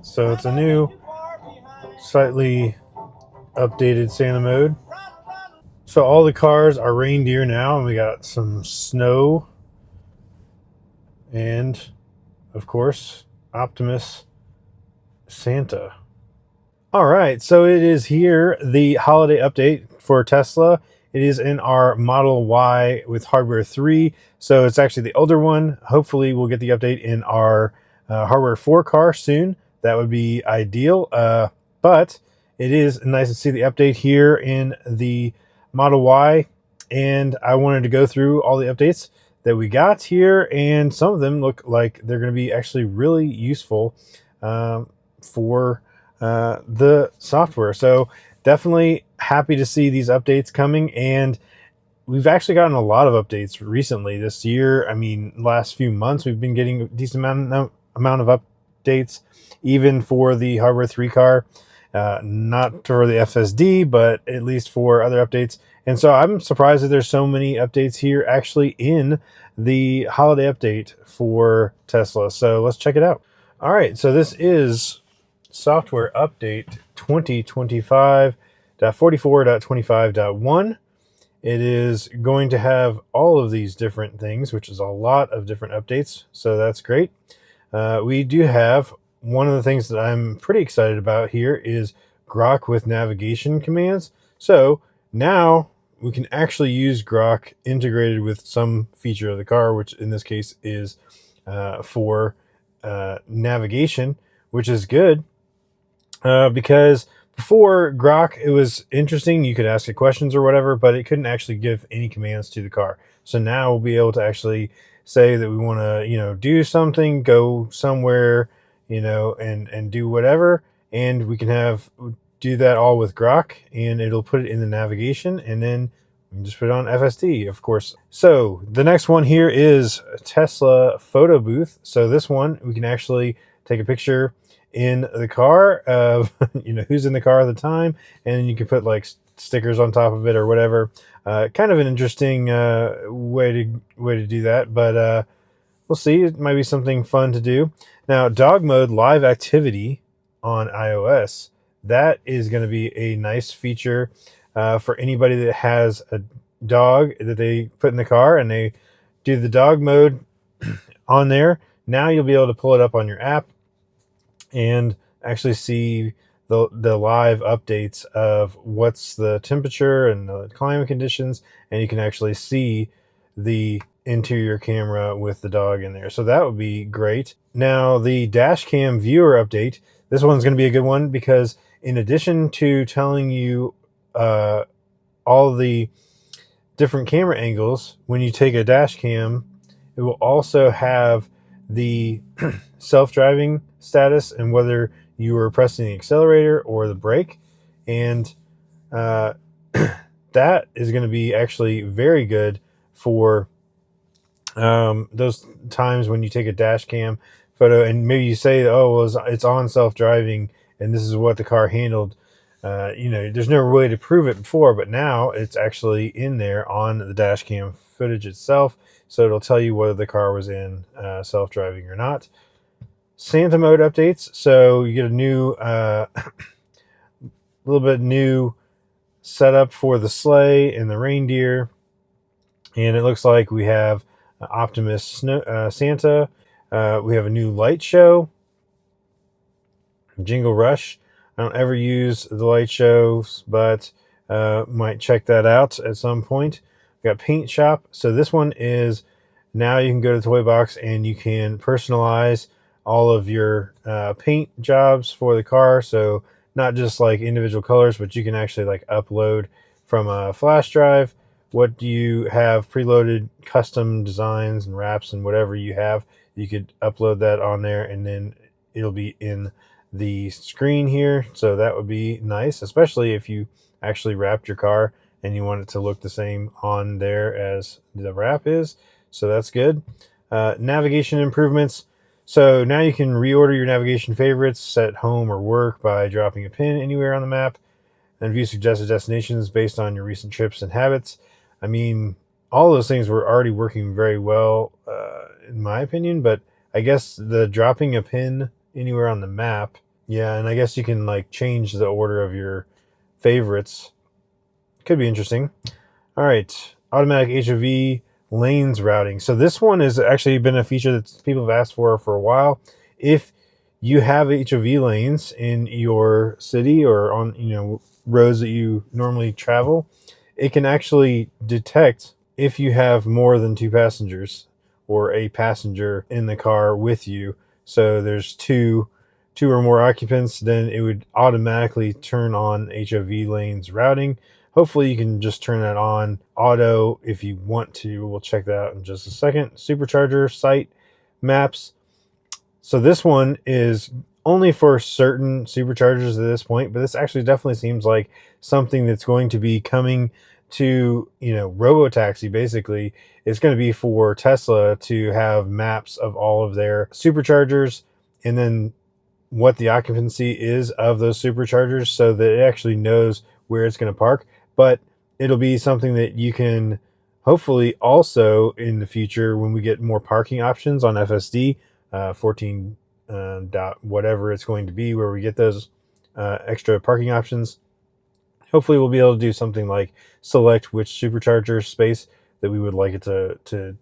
So it's a new, slightly updated Santa mode. So all the cars are reindeer now, and we got some snow, and of course, Optimus Santa. All right, so it is here, the holiday update for Tesla. It is in our Model Y with hardware 3, so it's actually the older one. Hopefully, we'll get the update in our hardware 4 car soon. That would be ideal, but it is nice to see the update here in the Model Y, and I wanted to go through all the updates that we got here, and some of them look like they're going to be actually really useful for the software. So definitely happy to see these updates coming, and we've actually gotten a lot of updates recently this year. I mean, last few months we've been getting a decent amount of updates, even for the hardware 3 car. Not for the FSD, but at least for other updates. And so I'm surprised that there's so many updates here actually in the holiday update for Tesla. So let's check it out. All right, so this is software update 2025.44.25.1. It is going to have all of these different things, which is a lot of different updates, so that's great. We do have one of the things that I'm pretty excited about here is Grock with navigation commands. So now we can actually use Grock integrated with some feature of the car, which in this case is for navigation, which is good. Because before Grock, it was interesting. You could ask it questions or whatever, but it couldn't actually give any commands to the car. So now we'll be able to actually say that we want to, do something, go somewhere, and do whatever. And we can do that all with Grock, and it'll put it in the navigation, and then we can just put it on FSD, of course. So the next one here is Tesla photo booth. So this one, we can actually take a picture in the car of who's in the car at the time, and you can put like stickers on top of it or whatever. Kind of an interesting way to do that, but we'll see. It might be something fun to do. Now, dog mode live activity on iOS, that is going to be a nice feature for anybody that has a dog that they put in the car and they do the dog mode on there. Now you'll be able to pull it up on your app and actually see the live updates of what's the temperature and the climate conditions, and you can actually see the interior camera with the dog in there. So that would be great. Now, the Dashcam viewer update, this one's going to be a good one because in addition to telling you all the different camera angles, when you take a dash cam, it will also have the self-driving status and whether you were pressing the accelerator or the brake, and that is going to be actually very good for those times when you take a dash cam photo and maybe you say, oh well, it's on self-driving and this is what the car handled. There's no way to prove it before, but now it's actually in there on the dash cam footage itself, so it'll tell you whether the car was in self-driving or not. Santa mode updates, so you get a new little bit new setup for the sleigh and the reindeer, and it looks like we have Optimus Santa. We have a new light show, Jingle Rush. I don't ever use the light shows, but might check that out at some point. We got Paint Shop. So this one is now you can go to Toy Box and you can personalize all of your paint jobs for the car. So not just like individual colors, but you can actually like upload from a flash drive what do you have preloaded custom designs and wraps and whatever you have. You could upload that on there and then it'll be in the screen here. So that would be nice, especially if you actually wrapped your car and you want it to look the same on there as the wrap is. So that's good. Navigation improvements. So now you can reorder your navigation favorites, set home or work by dropping a pin anywhere on the map, and view suggested destinations based on your recent trips and habits. I mean, all those things were already working very well, in my opinion, but I guess the dropping a pin anywhere on the map. Yeah, and I guess you can like change the order of your favorites. Could be interesting. All right, automatic HOV lanes routing. So this one has actually been a feature that people have asked for a while. If you have HOV lanes in your city or on roads that you normally travel, it can actually detect if you have more than 2 passengers or a passenger in the car with you. So there's two or more occupants, then it would automatically turn on HOV lanes routing. Hopefully you can just turn that on auto if you want to. We'll check that out in just a second. Supercharger site maps. So this one is only for certain superchargers at this point, but this actually definitely seems like something that's going to be coming to, Robotaxi basically. It's going to be for Tesla to have maps of all of their superchargers and then what the occupancy is of those superchargers so that it actually knows where it's going to park. But it'll be something that you can hopefully also in the future when we get more parking options on FSD 14 dot whatever it's going to be, where we get those extra parking options. Hopefully we'll be able to do something like select which supercharger space that we would like it to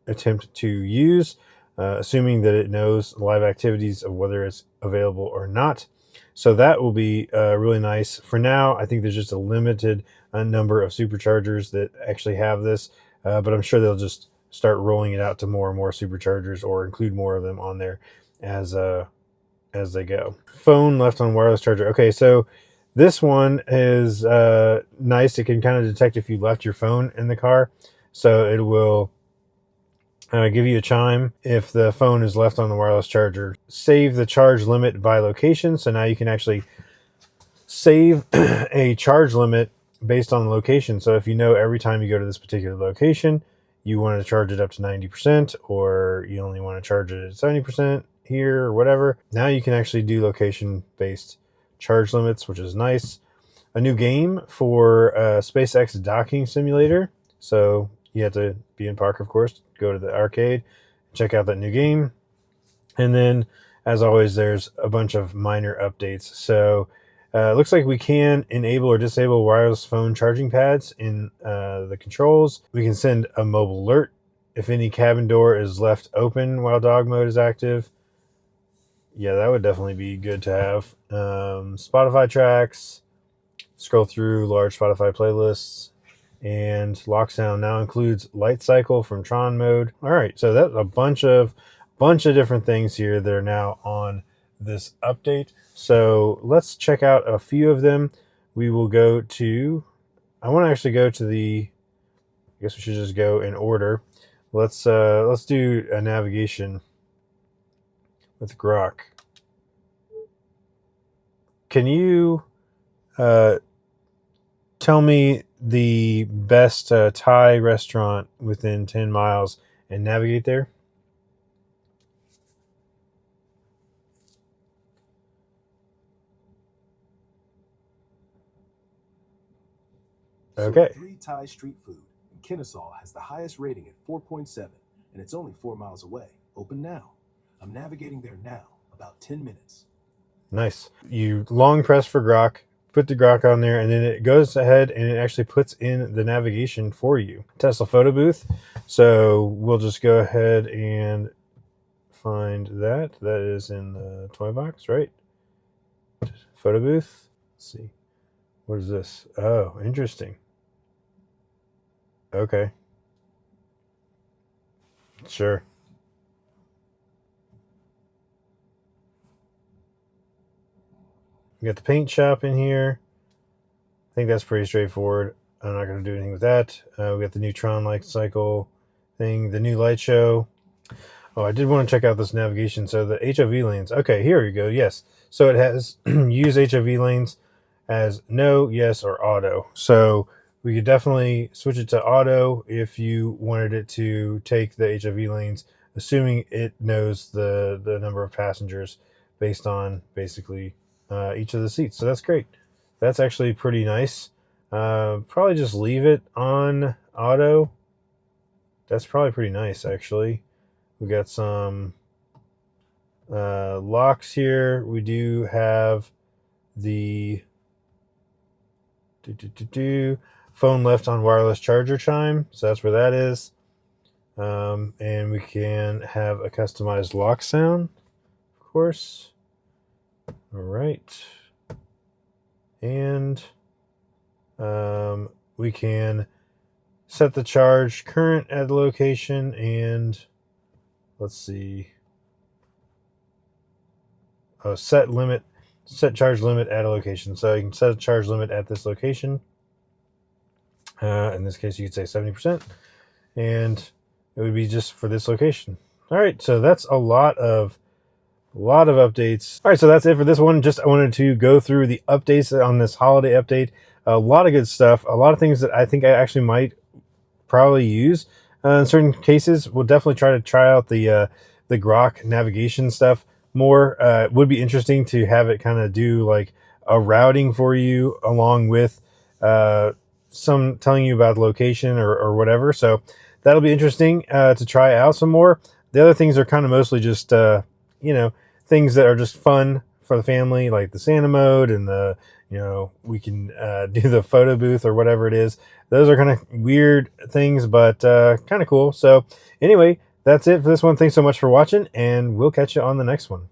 attempt to use, assuming that it knows live activities of whether it's available or not. So that will be really nice. For now, I think there's just a limited number of superchargers that actually have this, but I'm sure they'll just start rolling it out to more and more superchargers or include more of them on there as they go. Phone left on wireless charger. Okay, so this one is nice. It can kind of detect if you left your phone in the car, so it will give you a chime if the phone is left on the wireless charger. Save the charge limit by location. So now you can actually save a charge limit based on the location. So if you know every time you go to this particular location, you want to charge it up to 90%, or you only want to charge it at 70% here or whatever, now you can actually do location-based charge limits, which is nice. A new game for SpaceX docking simulator. So you have to be in park, of course, go to the arcade, check out that new game. And then, as always, there's a bunch of minor updates. So it looks like we can enable or disable wireless phone charging pads in the controls. We can send a mobile alert if any cabin door is left open while dog mode is active. Yeah, that would definitely be good to have. Spotify tracks, scroll through large Spotify playlists, and lock sound now includes light cycle from Tron mode. All right, so that's a bunch of different things here that are now on this update. So let's check out a few of them. We will go to, I want to actually go to I guess we should just go in order. Let's do a navigation with Grock. Can you tell me the best Thai restaurant within 10 miles and navigate there? Okay. So 3 Thai street food, and Kennesaw has the highest rating at 4.7, and it's only 4 miles away. Open now. I'm navigating there now, about 10 minutes. Nice. You long press for Grock, put the Grock on there, and then it goes ahead and it actually puts in the navigation for you. Tesla photo booth. So we'll just go ahead and find that. That is in the toy box, right? Photo booth. Let's see. What is this? Oh, interesting. Okay. Sure. We got the paint shop in here. I think that's pretty straightforward. I'm not going to do anything with that. We got the Neutron light cycle thing, the new light show. Oh, I did want to check out this navigation. So the HOV lanes. Okay, here we go. Yes. So it has use HOV lanes as no, yes, or auto. So we could definitely switch it to auto if you wanted it to take the HOV lanes, assuming it knows the number of passengers based on basically each of the seats. So that's great. That's actually pretty nice. Probably just leave it on auto. That's probably pretty nice, actually. We got some locks here. We do have the phone left on wireless charger chime, so that's where that is. And we can have a customized lock sound, of course. All right. And we can set the charge current at the location, and let's see. Oh, set charge limit at a location. So you can set a charge limit at this location. In this case, you could say 70%, and it would be just for this location. All right, so that's a lot of updates. All right, so that's it for this one. Just I wanted to go through the updates on this holiday update. A lot of good stuff. A lot of things that I think I actually might probably use in certain cases. We'll definitely try out the Grock navigation stuff more. It would be interesting to have it kind of do like a routing for you along with some telling you about the location or whatever. So that'll be interesting to try out some more. The other things are kind of mostly just things that are just fun for the family, like the Santa mode and the we can do the photo booth or whatever it is. Those are kind of weird things, but kind of cool. So anyway, that's it for this one. Thanks so much for watching, and we'll catch you on the next one.